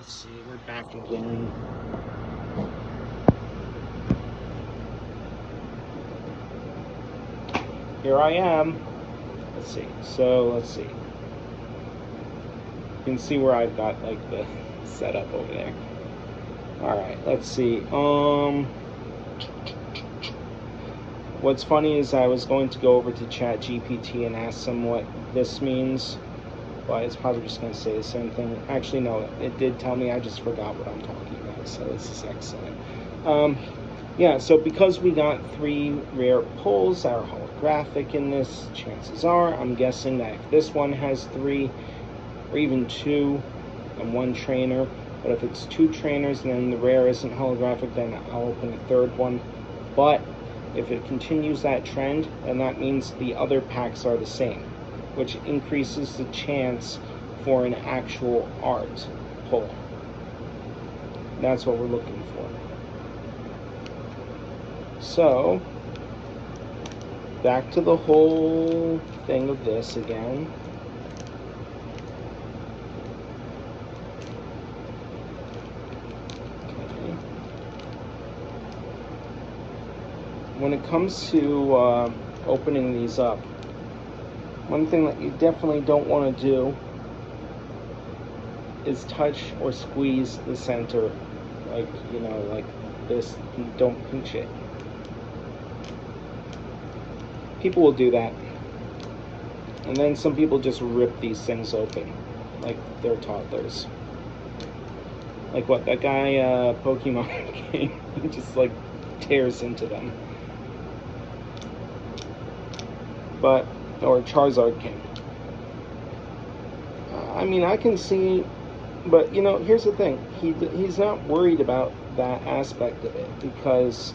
let's see, we're back again. Here I am. Let's see. You can see where I've got like the setup over there. Alright, let's see. What's funny is I was going to go over to ChatGPT and ask them what this means, but it's probably just going to say the same thing. Actually, no, it did tell me. I just forgot what I'm talking about, so this is excellent. Yeah, so because we got 3 rare pulls that are holographic in this, chances are, I'm guessing that if this one has 3, or even 2, and 1 trainer, but if it's 2 trainers and then the rare isn't holographic, then I'll open a 3rd one. But if it continues that trend, then that means the other packs are the same, which increases the chance for an actual art pull. That's what we're looking for. So, back to the whole thing of this again. Okay. When it comes to opening these up, one thing that you definitely don't want to do is touch or squeeze the center, like, you know, like this. Don't pinch it. People will do that, and then some people just rip these things open like they're toddlers. Like what, that guy Pokemon game, he just like tears into them. But, or Charizard King. I mean, I can see, but you know, here's the thing, he's not worried about that aspect of it, because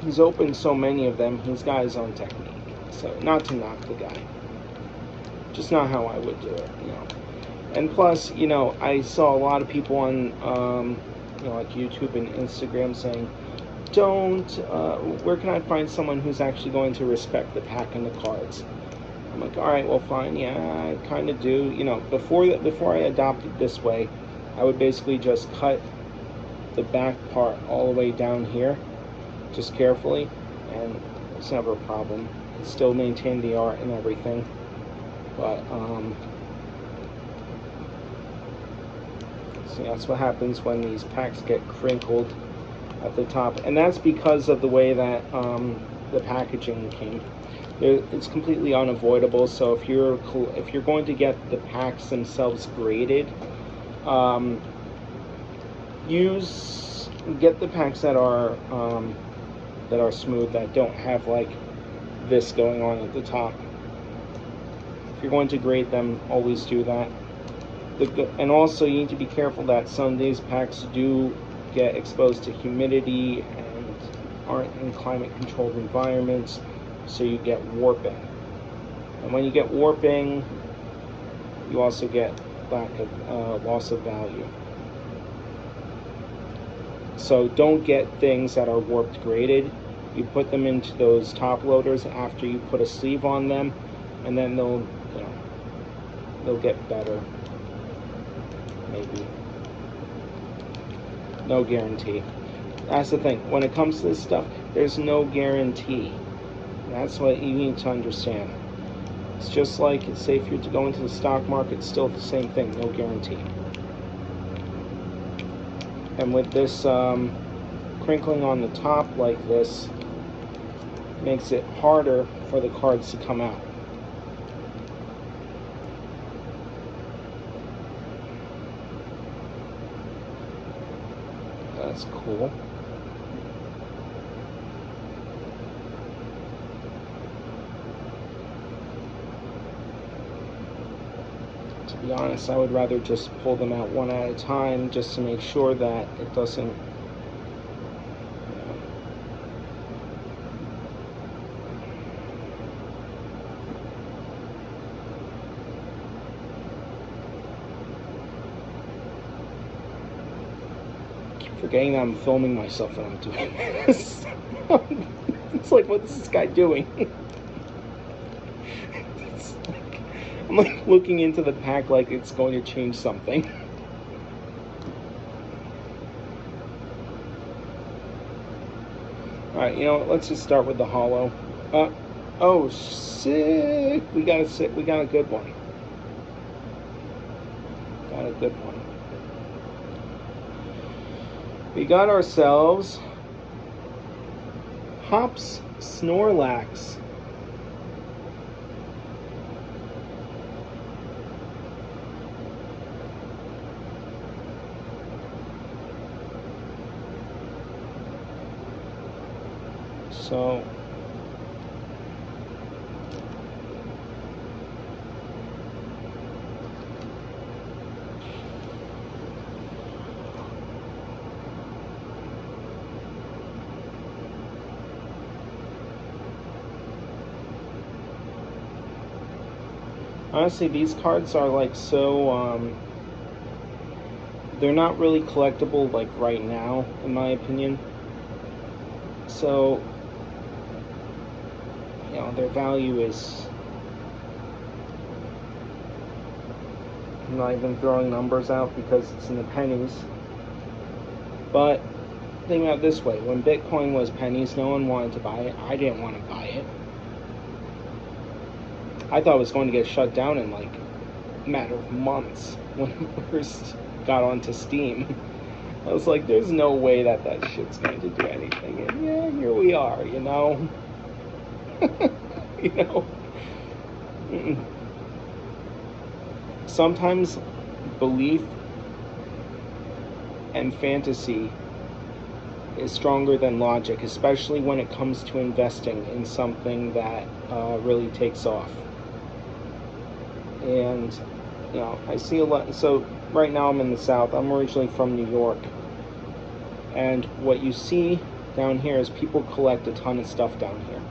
he's opened so many of them, he's got his own technique. So, not to knock the guy, just not how I would do it, you know. And plus, you know, I saw a lot of people on, you know, like YouTube and Instagram saying, don't, where can I find someone who's actually going to respect the pack and the cards? I'm like, alright, well, fine, yeah, I kind of do. You know, before I adopted this way, I would basically just cut the back part all the way down here, just carefully, and it's never a problem. Still maintain the art and everything, but see, that's what happens when these packs get crinkled at the top, and that's because of the way that the packaging came. It's completely unavoidable. So if you're going to get the packs themselves graded, get the packs that are smooth, that don't have like this going on at the top. If you're going to grade them, always do that. And also, you need to be careful that some of these packs do get exposed to humidity and aren't in climate controlled environments, so you get warping. And when you get warping, you also get loss of value. So don't get things that are warped graded. You put them into those top loaders after you put a sleeve on them, and then they'll get better. Maybe. No guarantee. That's the thing. When it comes to this stuff, there's no guarantee. That's what you need to understand. It's just like, say, if you're to go into the stock market, it's still the same thing. No guarantee. And with this crinkling on the top like this, makes it harder for the cards to come out. That's cool. To be honest, I would rather just pull them out one at a time, just to make sure that it doesn't, forgetting that I'm filming myself when I'm doing this. It's like, what is this guy doing? I'm like looking into the pack like it's going to change something. Alright, you know what? Let's just start with the hollow. Oh, sick! We got a good one. Got a good one. We got ourselves Hops Snorlax. So honestly, these cards are like so they're not really collectible like right now, in my opinion. So, you know, their value is, I'm not even throwing numbers out because it's in the pennies. But think about it this way, when Bitcoin was pennies, no one wanted to buy it. I didn't want to buy it. I thought it was going to get shut down in like a matter of months when it first got onto Steam. I was like, there's no way that shit's going to do anything. And yeah, here we are, you know. You know. Sometimes belief and fantasy is stronger than logic, especially when it comes to investing in something that really takes off. And, you know, I see a lot. So right now I'm in the South. I'm originally from New York. And what you see down here is people collect a ton of stuff down here.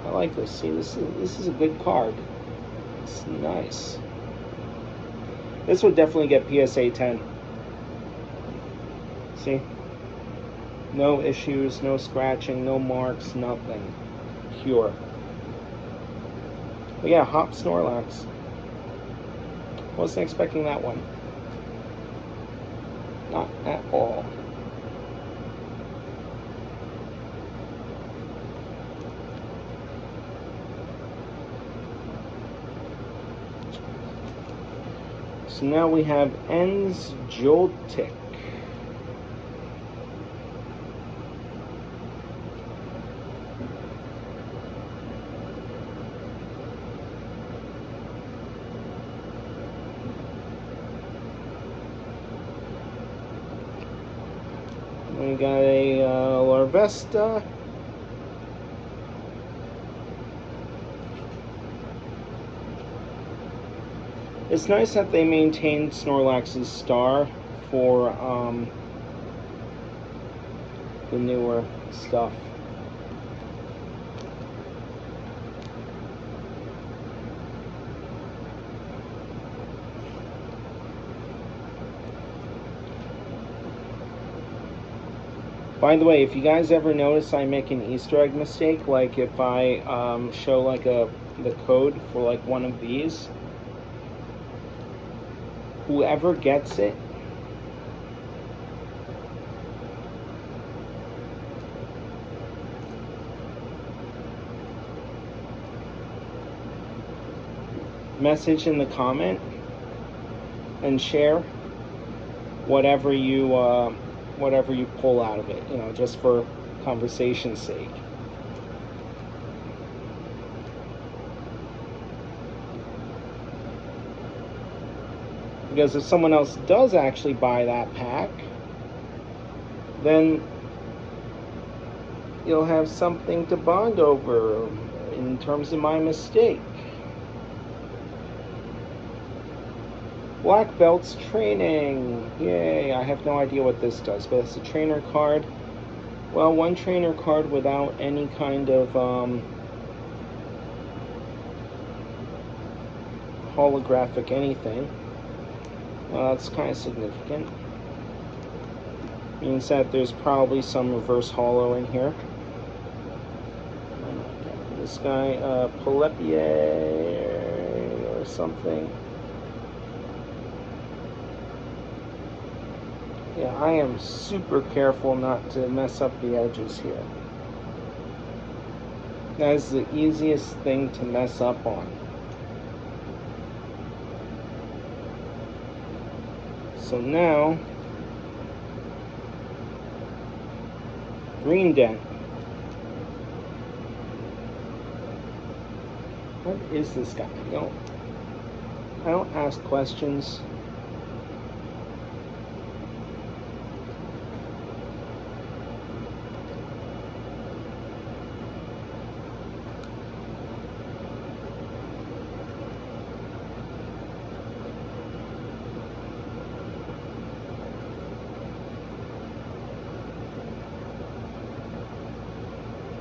I like this. See, this is a good card. It's nice. This would definitely get PSA 10. See? No issues, no scratching, no marks, nothing. Pure. But yeah, Hop Snorlax. Wasn't expecting that one. Not at all. So now we have Ens Joltik. We got a Larvesta. It's nice that they maintained Snorlax's star for the newer stuff. By the way, if you guys ever notice I make an Easter egg mistake, like if I show like the code for like one of these, whoever gets it message in the comment and share whatever you pull out of it, you know, just for conversation's sake. Because if someone else does actually buy that pack, then you'll have something to bond over in terms of my mistake. Black Belts Training. Yay, I have no idea what this does, but it's a trainer card. Well, one trainer card without any kind of holographic anything. Well, that's kind of significant. Means that there's probably some reverse holo in here. This guy, Polepie or something. Yeah, I am super careful not to mess up the edges here. That is the easiest thing to mess up on. So now, green dent. What is this guy? I don't ask questions.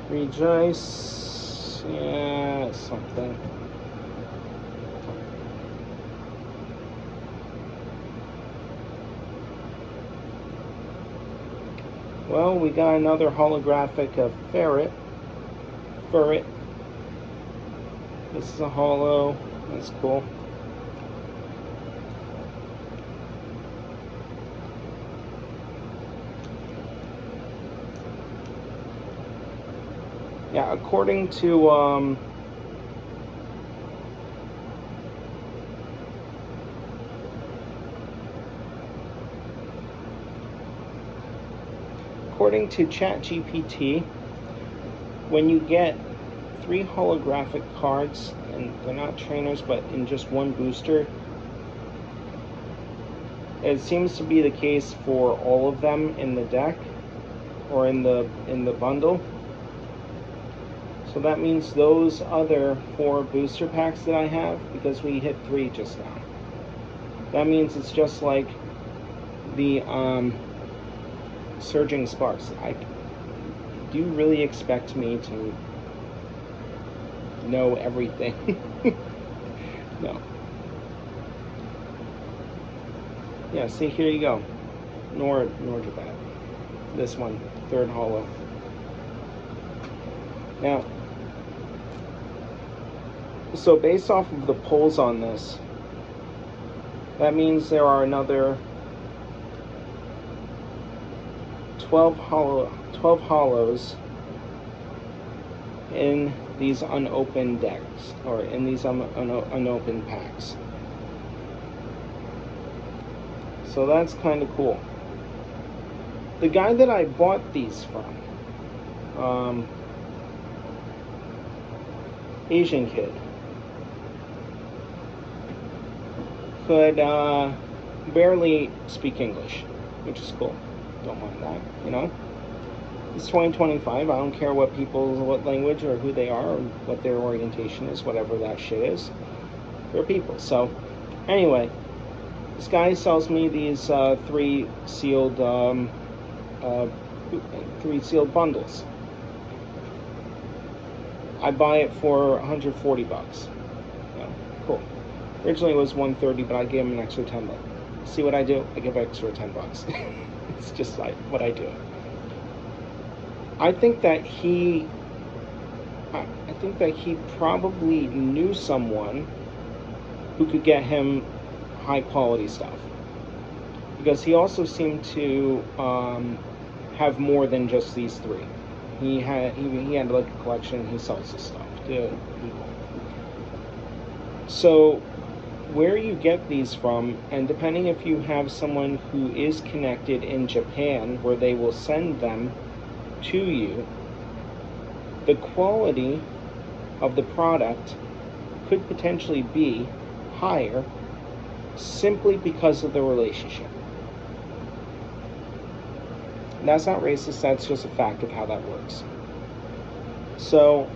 Rejoice, yeah, something. Well, we got another holographic of Ferret. This is a holo. That's cool. Yeah, according to ChatGPT, when you get 3 holographic cards, and they're not trainers, but in just one booster, it seems to be the case for all of them in the deck or in the bundle. So that means those other 4 booster packs that I have, because we hit 3 just now, that means it's just like the Surging Sparks. Do you really expect me to know everything? No. Yeah, see, here you go. Nor Japan. This one, 3rd holo. Now, so based off of the polls on this, that means there are another 12 holos in these unopened decks, or in these unopened packs. So that's kind of cool. The guy that I bought these from, Asian kid, could barely speak English, which is cool. Don't mind that, you know. It's 2025. I don't care what language or who they are or what their orientation is, whatever that shit is. They're people. So, anyway, this guy sells me these 3 sealed bundles. I buy it for $140. Yeah, cool. Originally it was $130, but I gave him an extra $10. See what I do? I give extra $10. It's just like what I do. I think that he probably knew someone who could get him high quality stuff, because he also seemed to have more than just these 3. He had like a collection. He sells this stuff to people. So where you get these from, and depending if you have someone who is connected in Japan where they will send them to you, the quality of the product could potentially be higher simply because of the relationship. And that's not racist, that's just a fact of how that works. So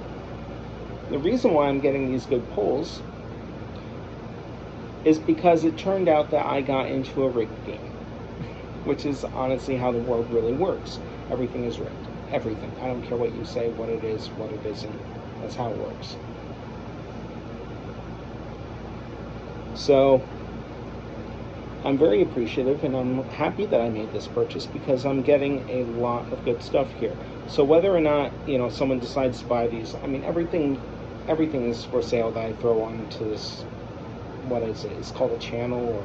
the reason why I'm getting these good pulls is because it turned out that I got into a rigged game, which is honestly how the world really works. Everything is rigged. Everything. I don't care what you say, what it is, what it isn't. That's how it works. So I'm very appreciative, and I'm happy that I made this purchase, because I'm getting a lot of good stuff here. So whether or not, you know, someone decides to buy these, I mean, everything is for sale that I throw onto this, what is it? It's called a channel, or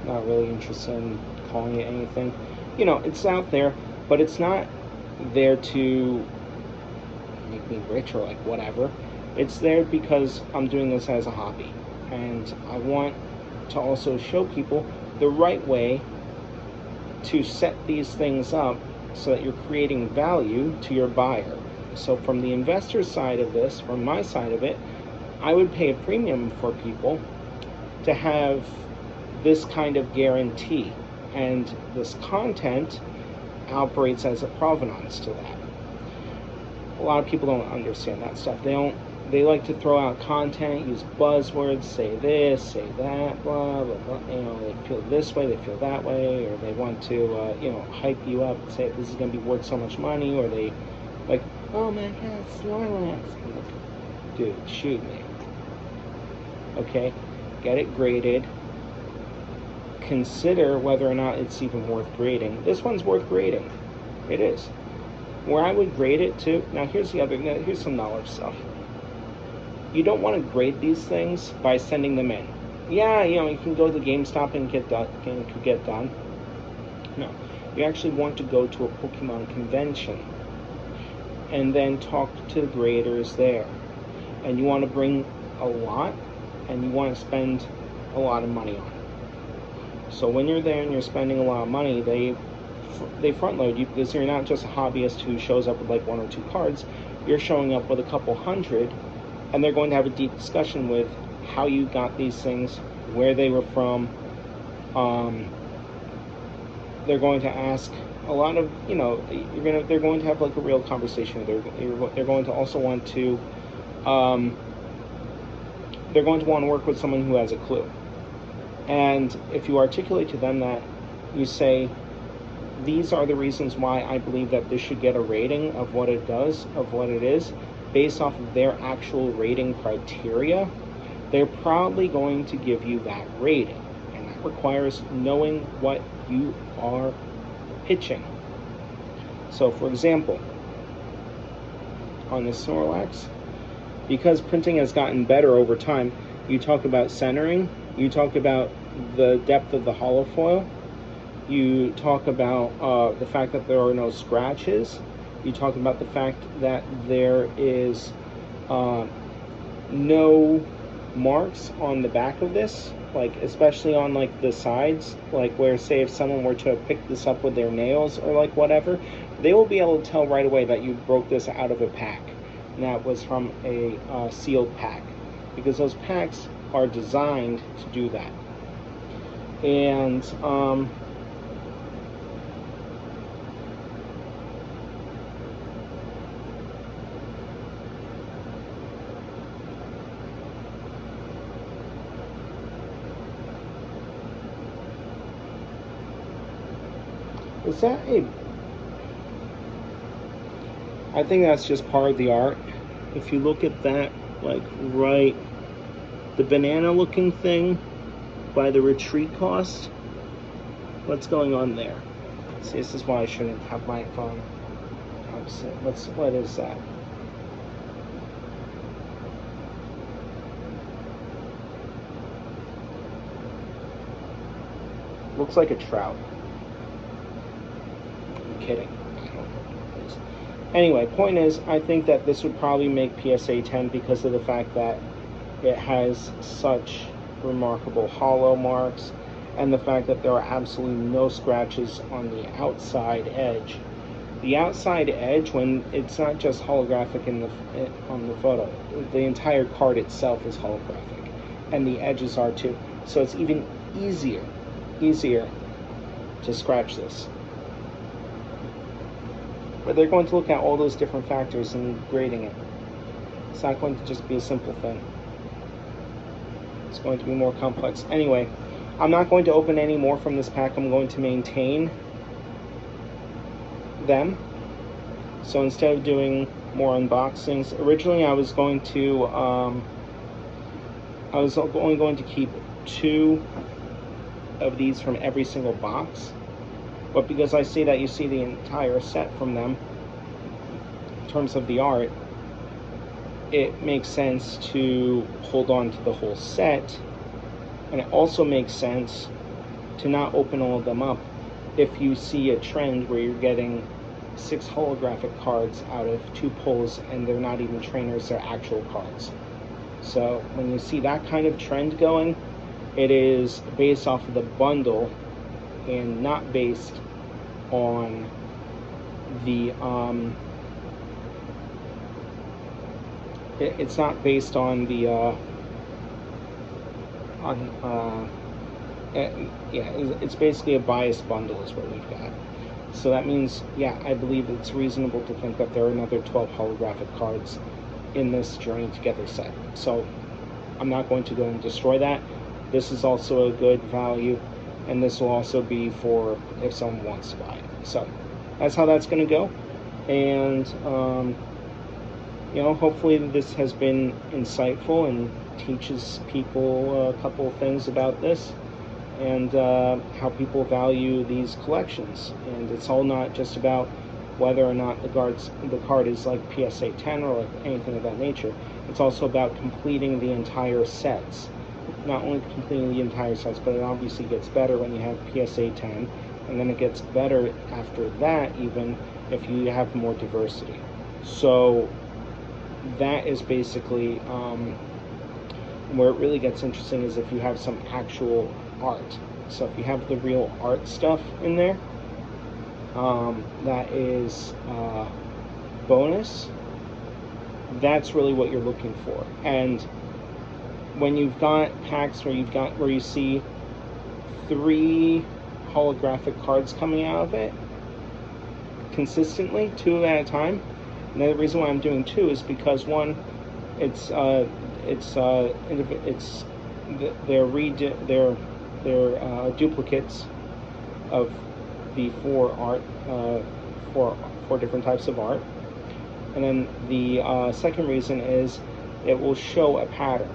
not really interested in calling it anything. You know, it's out there, but it's not there to make me rich or like whatever. It's there because I'm doing this as a hobby, and I want to also show people the right way to set these things up so that you're creating value to your buyer. So from the investor side of this, from my side of it, I would pay a premium for people to have this kind of guarantee, and this content operates as a provenance to that. A lot of people don't understand that stuff. They like to throw out content, use buzzwords, say this, say that, blah blah blah. You know, they feel this way, they feel that way, or they want to you know, hype you up and say this is going to be worth so much money, or they like, oh my god, Snorlax. Dude, shoot me. Okay, get it graded. Consider whether or not it's even worth grading. This one's worth grading. It is. Where I would grade it to, now here's some knowledge stuff. You don't want to grade these things by sending them in. Yeah, you know, you can go to the GameStop and get done. No, you actually want to go to a Pokemon convention and then talk to the graders there. And you want to bring a lot, and you want to spend a lot of money on it. So when you're there and you're spending a lot of money, they front load you, because you're not just a hobbyist who shows up with like 1 or 2 cards. You're showing up with a couple hundred, and they're going to have a deep discussion with how you got these things, where they were from. They're going to ask a lot of, you know, they're going to have like a real conversation. They're going to also want to they're going to want to work with someone who has a clue. And if you articulate to them that you say, these are the reasons why I believe that this should get a rating of what it does, of what it is, based off of their actual rating criteria, they're probably going to give you that rating. And that requires knowing what you are pitching. So for example, on the Snorlax, because printing has gotten better over time, you talk about centering, you talk about the depth of the holofoil, you talk about the fact that there are no scratches, you talk about the fact that there is no marks on the back of this, like especially on like the sides, like where, say, if someone were to pick this up with their nails or like whatever, they will be able to tell right away that you broke this out of a pack, and that was from a sealed pack, because those packs are designed to do that. And is that a... I think that's just part of the art. If you look at that, like right, the banana looking thing by the retreat cost, what's going on there? See, this is why I shouldn't have my phone opposite. What is that? Looks like a trout. I'm kidding. I don't know what it is. Anyway, point is, I think that this would probably make PSA 10 because of the fact that it has such remarkable hollow marks, and the fact that there are absolutely no scratches on the outside edge. The outside edge, when it's not just holographic on the photo, the entire card itself is holographic, and the edges are too. So it's even easier to scratch this. But they're going to look at all those different factors in grading it. It's not going to just be a simple thing. It's going to be more complex. Anyway, I'm not going to open any more from this pack. I'm going to maintain them. So instead of doing more unboxings, originally I was going to only going to keep 2 of these from every single box. But because I see that you see the entire set from them, in terms of the art, it makes sense to hold on to the whole set. And it also makes sense to not open all of them up if you see a trend where you're getting 6 holographic cards out of 2 pulls, and they're not even trainers, they're actual cards. So when you see that kind of trend going, it is based off of the bundle and not based on the it's not based on the it's basically a biased bundle is what we've got. So that means, yeah, I believe it's reasonable to think that there are another 12 holographic cards in this Journey Together set. So I'm not going to go and destroy that. This is also a good value, and this will also be for if someone wants to buy it. So that's how that's going to go. And you know, hopefully this has been insightful and teaches people a couple of things about this, and how people value these collections. And it's all not just about whether or not the card is like PSA 10 or like anything of that nature. It's also about completing the entire sets. Not only completing the entire sets, but it obviously gets better when you have PSA 10, and then it gets better after that even if you have more diversity. So that is basically where it really gets interesting, is if you have some actual art. So if you have the real art stuff in there, that is bonus. That's really what you're looking for. And when you've got packs where you see 3 holographic cards coming out of it consistently, 2 at a time. And the reason why I'm doing 2 is because, one, they're duplicates of the 4 different types of art. And then the second reason is it will show a pattern.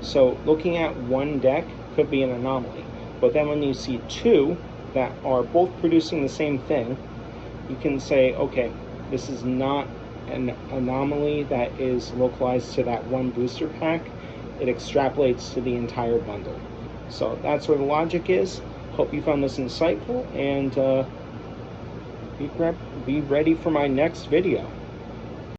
So looking at one deck could be an anomaly, but then when you see 2 that are both producing the same thing, you can say, okay, this is not an anomaly that is localized to that one booster pack. It extrapolates to the entire bundle. So that's where the logic is. Hope you found this insightful, and be ready for my next video.